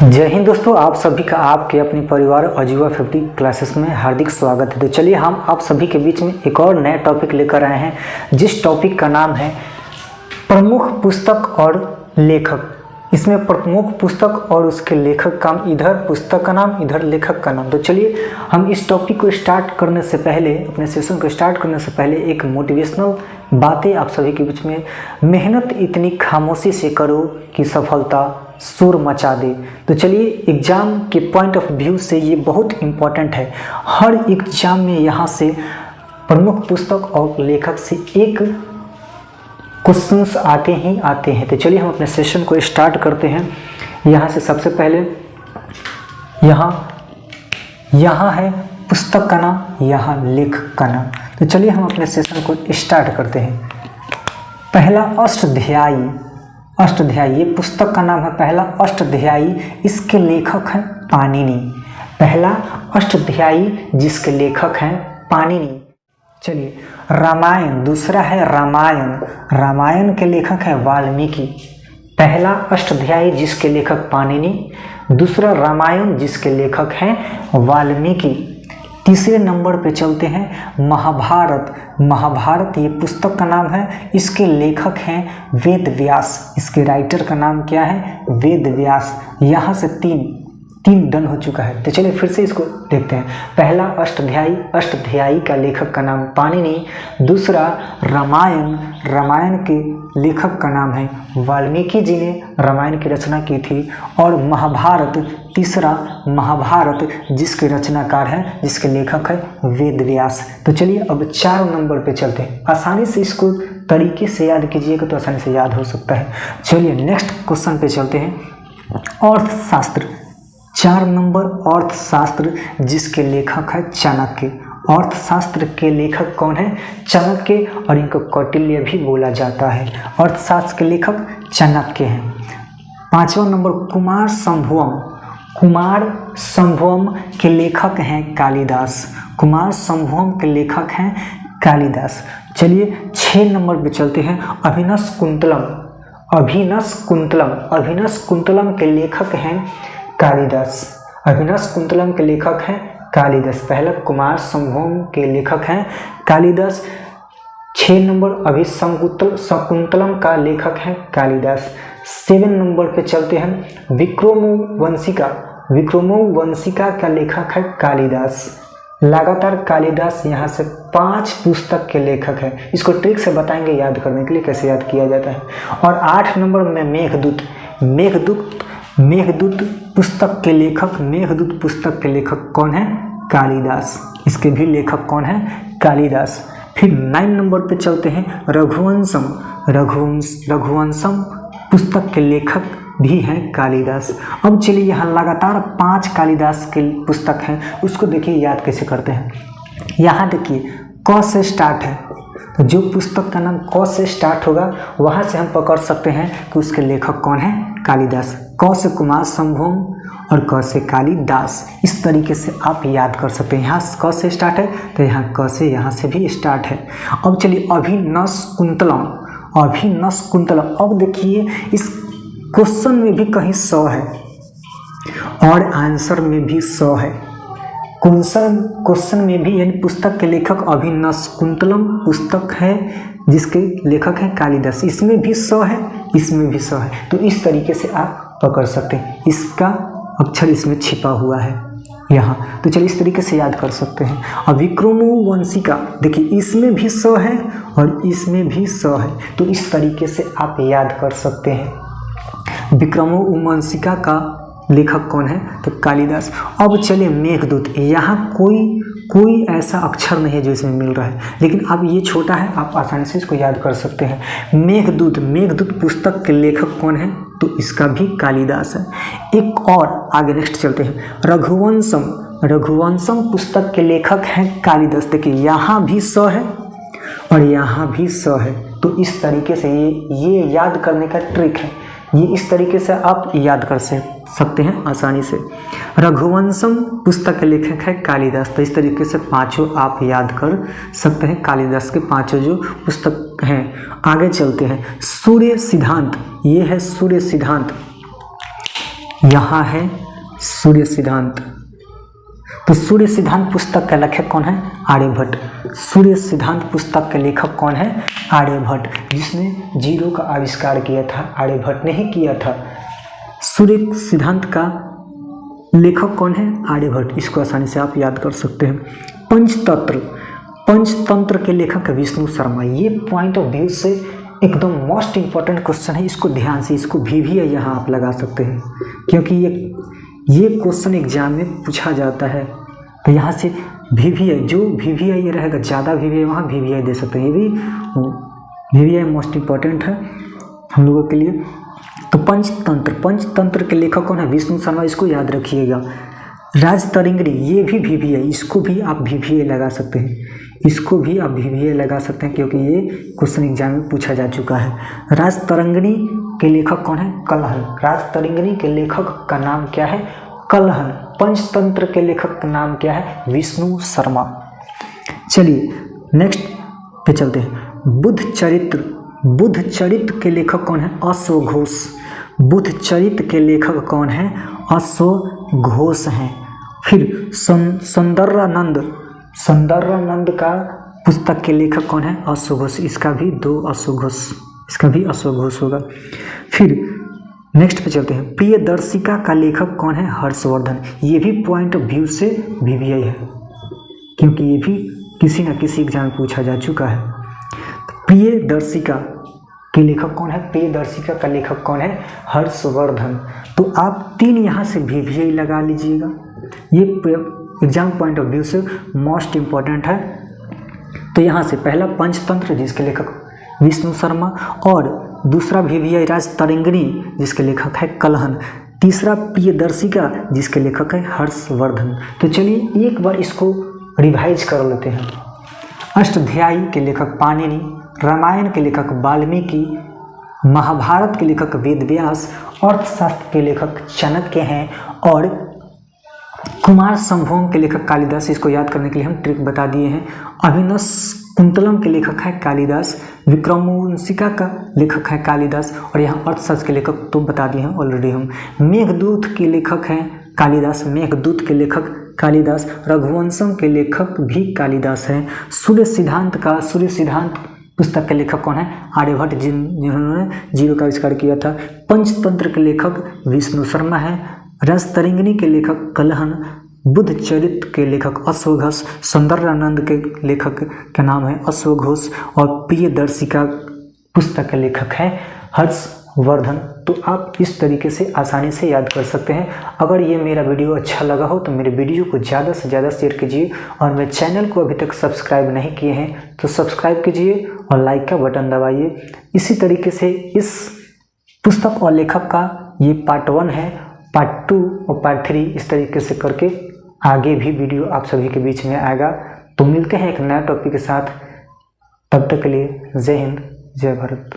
जय हिंद दोस्तों, आप सभी का आपके अपने परिवार अजूबा 50 क्लासेस में हार्दिक स्वागत है। तो चलिए हम आप सभी के बीच में एक और नया टॉपिक लेकर आए हैं, जिस टॉपिक का नाम है प्रमुख पुस्तक और लेखक। इसमें प्रमुख पुस्तक और उसके लेखक का, इधर पुस्तक का नाम, इधर लेखक का नाम। तो चलिए हम इस टॉपिक को स्टार्ट करने से पहले, अपने सेशन को स्टार्ट करने से पहले एक मोटिवेशनल बातें आप सभी के बीच में। मेहनत इतनी खामोशी से करो कि सफलता शोर मचा दे। तो चलिए एग्ज़ाम के पॉइंट ऑफ व्यू से ये बहुत इम्पॉर्टेंट है। हर एग्जाम में यहाँ से प्रमुख पुस्तक और लेखक से एक क्वेश्चंस आते ही आते हैं। तो चलिए हम अपने सेशन को स्टार्ट करते हैं। यहाँ से सबसे पहले यहाँ है पुस्तक का नाम, यहाँ लेखक का नाम। तो चलिए हम अपने सेशन को स्टार्ट करते हैं। पहला अष्टध्यायी, ये पुस्तक का नाम है पहला अष्टध्यायी। इसके लेखक हैं पाणिनि। पहला अष्टध्यायी जिसके लेखक हैं पाणिनि। चलिए रामायण, दूसरा है रामायण के लेखक है वाल्मीकि। पहला अष्टध्यायी जिसके लेखक पाणिनि, दूसरा रामायण जिसके लेखक हैं वाल्मीकि। तीसरे नंबर पे चलते हैं महाभारत ये पुस्तक का नाम है, इसके लेखक हैं वेद व्यास। इसके राइटर का नाम क्या है? वेद व्यास। यहाँ से तीन डन हो चुका है। तो चलिए फिर से इसको देखते हैं। पहला अष्टध्यायी का लेखक का नाम पाणिनि, दूसरा रामायण के लेखक का नाम है वाल्मीकि जी ने रामायण की रचना की थी। और तीसरा महाभारत जिसके रचनाकार हैं, जिसके लेखक है वेद व्यास। तो चलिए अब 4 नंबर पे चलते हैं। आसानी से इसको तरीके से याद कीजिएगा तो आसानी से याद हो सकता है। चलिए नेक्स्ट क्वेश्चन पे चलते हैं। अर्थशास्त्र, 4 नंबर अर्थशास्त्र जिसके लेखक है चाणक्य। अर्थशास्त्र के लेखक कौन है? चाणक्य, और इनको कौटिल्य भी बोला जाता है। अर्थशास्त्र के लेखक चाणक्य हैं। 5वां नंबर कुमार संभवम के लेखक हैं कालिदास। चलिए 6 नंबर पे चलते हैं। अभिनव कुंतलम के लेखक हैं कालिदास। पहला कुमार संभवम के लेखक हैं कालिदास। 6 नंबर शकुंतलम का लेखक है कालिदास। 7 नंबर पे चलते हैं। विक्रमोवंशिका का लेखक है कालिदास। लगातार कालिदास यहाँ से 5 पुस्तक के लेखक हैं। इसको ट्रिक से बताएंगे याद करने के लिए, कैसे याद किया जाता है। और 8 नंबर में मेघदूत पुस्तक के लेखक कौन है? कालिदास। इसके भी लेखक कौन है? कालिदास। फिर 9 नंबर पे चलते हैं। रघुवंशम पुस्तक के लेखक भी हैं कालिदास। अब चलिए यहाँ लगातार 5 कालिदास के पुस्तक हैं, उसको देखिए याद कैसे करते हैं। यहाँ देखिए क से स्टार्ट है, तो जो पुस्तक का नाम क से स्टार्ट होगा वहाँ से हम पकड़ सकते हैं कि उसके लेखक कौन है? कालिदास। क से कुमार संभवम और क से कालिदास। इस तरीके से आप याद कर सकते हैं। यहाँ क से स्टार्ट है तो यहाँ क से, यहाँ से भी स्टार्ट है। अब चलिए अभिनव कुंतलम। अब देखिए इस क्वेश्चन में भी कहीं 100 है और आंसर में भी 100 है। क्वेश्चन में भी, यानी पुस्तक के लेखक अभिनव कुंतलम पुस्तक है जिसके लेखक हैं कालिदास। इसमें भी 100 है, इसमें भी 100 है। तो इस तरीके से आप पकड़ सकते हैं। इसका अक्षर इसमें छिपा हुआ है यहाँ। तो चलिए इस तरीके से याद कर सकते हैं। अब विक्रमोवंशिका, देखिए इसमें भी 100 है और इसमें भी 100 है। तो इस तरीके से आप याद कर सकते हैं। विक्रमोवंशिका का लेखक कौन है? तो कालिदास। अब चलिए मेघदूत। यहाँ कोई ऐसा अक्षर नहीं है जो इसमें मिल रहा है, लेकिन अब ये छोटा है, आप आसानी से इसको याद कर सकते हैं। मेघदूत पुस्तक के लेखक कौन है? तो इसका भी कालिदास है। एक और आगे नेक्स्ट चलते हैं। रघुवंशम पुस्तक के लेखक हैं कालिदास। देखिए यहाँ भी 100 है और यहाँ भी 100 है। तो इस तरीके से ये याद करने का ट्रिक है। ये इस तरीके से आप याद कर सकते हैं आसानी से। रघुवंशम पुस्तक के लेखक है कालिदास। तो इस तरीके से 5 आप याद कर सकते हैं, कालिदास के 5 जो पुस्तक हैं। आगे चलते हैं। सूर्य सिद्धांत, ये है सूर्य सिद्धांत। यहाँ है सूर्य सिद्धांत। तो सूर्य सिद्धांत पुस्तक का लेखक कौन है? आर्यभट्ट। सूर्य सिद्धांत पुस्तक के लेखक कौन है? आर्यभट्ट। जिसने जीरो का आविष्कार किया था आर्यभट्ट ने ही किया था। सूर्य सिद्धांत का लेखक कौन है? आर्यभट्ट। इसको आसानी से आप याद कर सकते हैं। पंचतंत्र, पंचतंत्र के लेखक विष्णु शर्मा। ये पॉइंट ऑफ व्यू से एकदम मोस्ट इंपॉर्टेंट क्वेश्चन है। इसको ध्यान से, इसको भी यहाँ आप लगा सकते हैं, क्योंकि ये क्वेश्चन एग्जाम में पूछा जाता है। तो यहाँ से VVI, जो VVI रहेगा, ज़्यादा VVI वहाँ VVI दे सकते हैं। ये भी VVI मोस्ट इम्पॉर्टेंट है हम लोगों के लिए। तो पंचतंत्र, पंचतंत्र के लेखक कौन है? विष्णु शर्मा। इसको याद रखिएगा। राजतरंगिणी, ये भी VVI, इसको भी आप VVI लगा सकते हैं। इसको भी आप VVI लगा सकते हैं, क्योंकि ये क्वेश्चन एग्जाम में पूछा जा चुका है। राजतरंगिणी के लेखक कौन है? कल्हण। राजतरंगिणी के लेखक का नाम क्या है? कल्हण। पंचतंत्र के लेखक का नाम क्या है? विष्णु शर्मा। चलिए नेक्स्ट पे चलते हैं। बुद्ध चरित्र, बुद्ध चरित्र के लेखक कौन है? अश्वघोष। बुद्ध चरित्र के लेखक कौन है? अश्वघोष हैं। फिर सौंदर्यानंद, सौंदर्यानंद का पुस्तक के लेखक कौन है? अश्वघोष। इसका भी अश्वघोष होगा। फिर नेक्स्ट पे चलते हैं। प्रियदर्शिका का लेखक कौन है? हर्षवर्धन। ये भी पॉइंट ऑफ व्यू से VVI है, क्योंकि ये भी किसी न किसी एग्जाम में पूछा जा चुका है। प्रियदर्शिका के लेखक कौन है? प्रियदर्शिका का लेखक कौन है? हर्षवर्धन। तो आप 3 यहाँ से VVI लगा लीजिएगा। ये एग्जाम पॉइंट ऑफ व्यू से मोस्ट इम्पॉर्टेंट है। तो यहाँ से पहला पंचतंत्र, जिसके लेखक विष्णु शर्मा, और दूसरा VVI राजतरंगिणी, जिसके लेखक है कल्हण। तीसरा प्रियदर्शिका, जिसके लेखक है हर्षवर्धन। तो चलिए एक बार इसको रिवाइज कर लेते हैं। अष्टाध्यायी के लेखक पाणिनि, रामायण के लेखक वाल्मीकि, महाभारत के लेखक वेदव्यास, अर्थशास्त्र के लेखक चाणक्य हैं, और कुमार संभवम के लेखक कालिदास। इसको याद करने के लिए हम ट्रिक बता दिए हैं। अभिनव कुंतलम के लेखक है कालिदास, विक्रमोर्वशिका का लेखक है कालिदास, और यहाँ अर्थशास्त्र के लेखक तो बता दिए हैं ऑलरेडी हम। मेघदूत के लेखक हैं कालिदास, मेघदूत के लेखक कालिदास। रघुवंशम के लेखक भी कालिदास हैं। सूर्य सिद्धांत का, सूर्य सिद्धांत पुस्तक के लेखक कौन है? आर्यभट्ट, जिन्होंने जीरो का आविष्कार किया था। पंचतंत्र के लेखक विष्णु शर्मा है। राजतरंगिणी के लेखक कल्हण, बुद्ध चरित्र के लेखक अश्वघोष, सौंदर्यानंद के लेखक का नाम है अश्वघोष, और प्रियदर्शिका पुस्तक के लेखक है हर्षवर्धन। तो आप इस तरीके से आसानी से याद कर सकते हैं। अगर ये मेरा वीडियो अच्छा लगा हो तो मेरे वीडियो को ज़्यादा से ज़्यादा शेयर कीजिए, और मेरे चैनल को अभी तक सब्सक्राइब नहीं किए हैं तो सब्सक्राइब कीजिए और लाइक का बटन दबाइए। इसी तरीके से इस पुस्तक और लेखक का ये पार्ट 1 है, पार्ट 2 और पार्ट 3 इस तरीके से करके आगे भी वीडियो आप सभी के बीच में आएगा। तो मिलते हैं एक नया टॉपिक के साथ। तब तक के लिए जय हिंद, जय भारत।